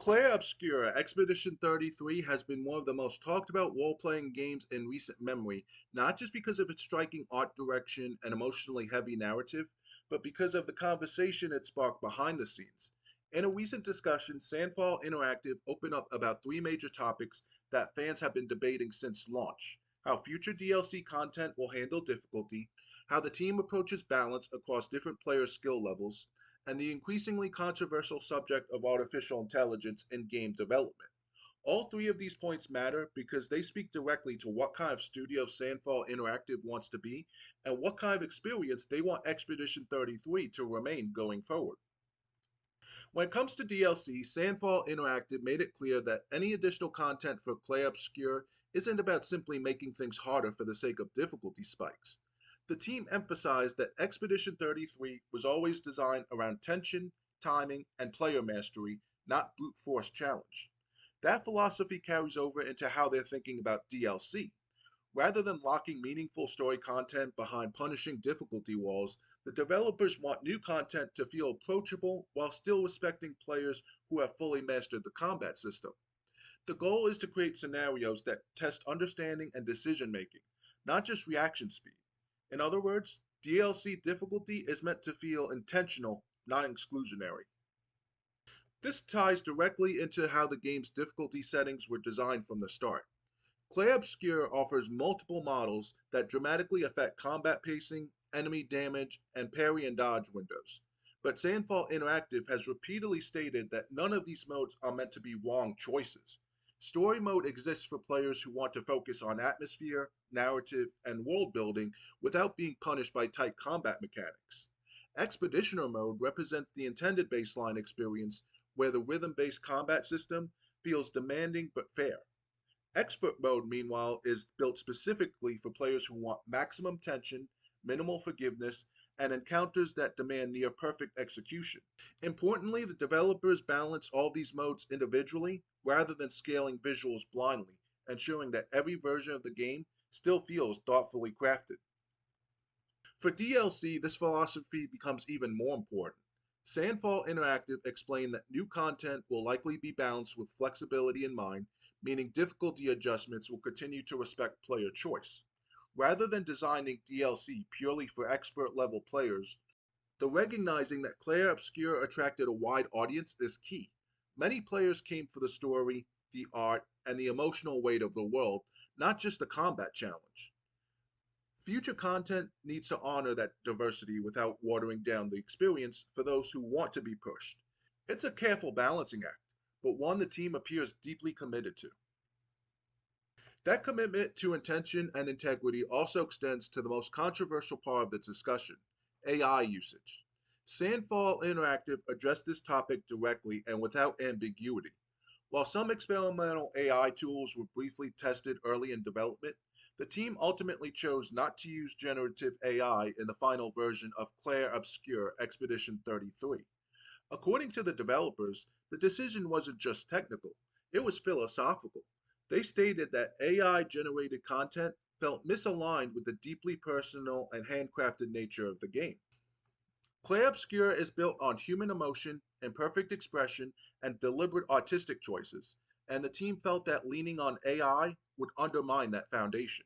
Clair Obscur Expedition 33 has been one of the most talked about role-playing games in recent memory, not just because of its striking art direction and emotionally heavy narrative, but because of the conversation it sparked behind the scenes. In a recent discussion, Sandfall Interactive opened up about three major topics that fans have been debating since launch: how future DLC content will handle difficulty, how the team approaches balance across different player skill levels, and the increasingly controversial subject of artificial intelligence in game development. All three of these points matter because they speak directly to what kind of studio Sandfall Interactive wants to be and what kind of experience they want Expedition 33 to remain going forward. When it comes to DLC, Sandfall Interactive made it clear that any additional content for Clair Obscur isn't about simply making things harder for the sake of difficulty spikes. The team emphasized that Expedition 33 was always designed around tension, timing, and player mastery, not brute force challenge. That philosophy carries over into how they're thinking about DLC. Rather than locking meaningful story content behind punishing difficulty walls, the developers want new content to feel approachable while still respecting players who have fully mastered the combat system. The goal is to create scenarios that test understanding and decision making, not just reaction speed. In other words, DLC difficulty is meant to feel intentional, not exclusionary. This ties directly into how the game's difficulty settings were designed from the start. Clair Obscur offers multiple models that dramatically affect combat pacing, enemy damage, and parry and dodge windows. But Sandfall Interactive has repeatedly stated that none of these modes are meant to be wrong choices. Story mode exists for players who want to focus on atmosphere, narrative, and world building without being punished by tight combat mechanics. Expeditioner mode represents the intended baseline experience where the rhythm based combat system feels demanding but fair. Expert mode, meanwhile, is built specifically for players who want maximum tension, minimal forgiveness, and encounters that demand near perfect execution. Importantly, the developers balance all these modes individually rather than scaling visuals blindly, ensuring that every version of the game still feels thoughtfully crafted. For DLC, this philosophy becomes even more important. Sandfall Interactive explained that new content will likely be balanced with flexibility in mind, meaning difficulty adjustments will continue to respect player choice. Rather than designing DLC purely for expert level players, the recognizing that Clair Obscur attracted a wide audience is key. Many players came for the story, the art, and the emotional weight of the world, not just the combat challenge. Future content needs to honor that diversity without watering down the experience for those who want to be pushed. It's a careful balancing act, but one the team appears deeply committed to. That commitment to intention and integrity also extends to the most controversial part of the discussion: AI usage. Sandfall Interactive addressed this topic directly and without ambiguity. While some experimental AI tools were briefly tested early in development, the team ultimately chose not to use generative AI in the final version of Clair Obscur Expedition 33. According to the developers, the decision wasn't just technical, it was philosophical. They stated that AI generated content felt misaligned with the deeply personal and handcrafted nature of the game. Clair Obscur is built on human emotion, imperfect expression, and deliberate artistic choices, and the team felt that leaning on AI would undermine that foundation.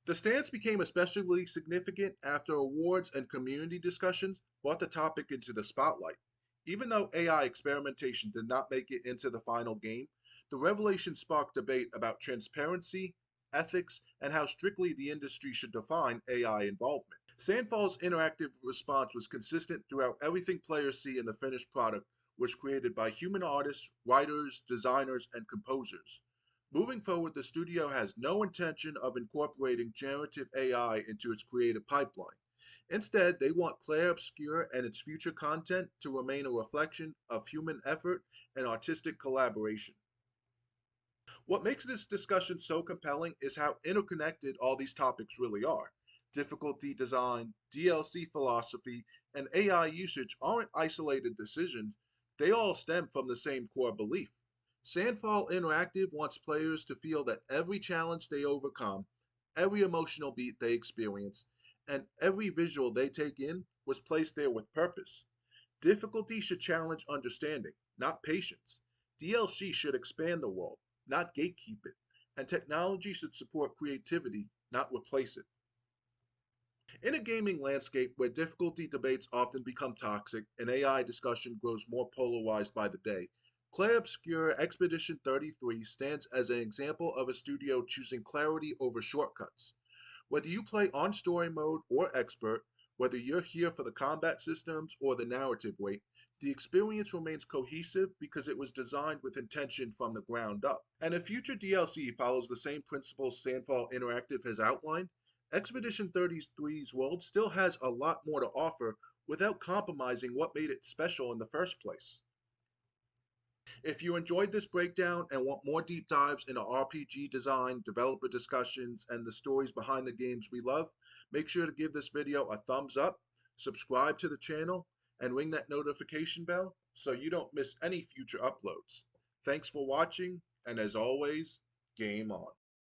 The stance became especially significant after awards and community discussions brought the topic into the spotlight. Even though AI experimentation did not make it into the final game, the revelation sparked debate about transparency, ethics, and how strictly the industry should define AI involvement. Sandfall's interactive response was consistent throughout. Everything players see in the finished product was created by human artists, writers, designers, and composers. Moving forward, the studio has no intention of incorporating generative AI into its creative pipeline. Instead, they want Clair Obscur and its future content to remain a reflection of human effort and artistic collaboration. What makes this discussion so compelling is how interconnected all these topics really are. Difficulty design, DLC philosophy, and AI usage aren't isolated decisions, they all stem from the same core belief. Sandfall Interactive wants players to feel that every challenge they overcome, every emotional beat they experience, and every visual they take in was placed there with purpose. Difficulty should challenge understanding, not patience. DLC should expand the world, not gatekeep it, and technology should support creativity, not replace it. In a gaming landscape where difficulty debates often become toxic and AI discussion grows more polarized by the day, Clair Obscur Expedition 33 stands as an example of a studio choosing clarity over shortcuts. Whether you play on story mode or expert, whether you're here for the combat systems or the narrative weight, the experience remains cohesive because it was designed with intention from the ground up. And if future DLC follows the same principles Sandfall Interactive has outlined, Expedition 33's world still has a lot more to offer without compromising what made it special in the first place. If you enjoyed this breakdown and want more deep dives into RPG design, developer discussions, and the stories behind the games we love, make sure to give this video a thumbs up, subscribe to the channel, and ring that notification bell so you don't miss any future uploads. Thanks for watching, and as always, game on.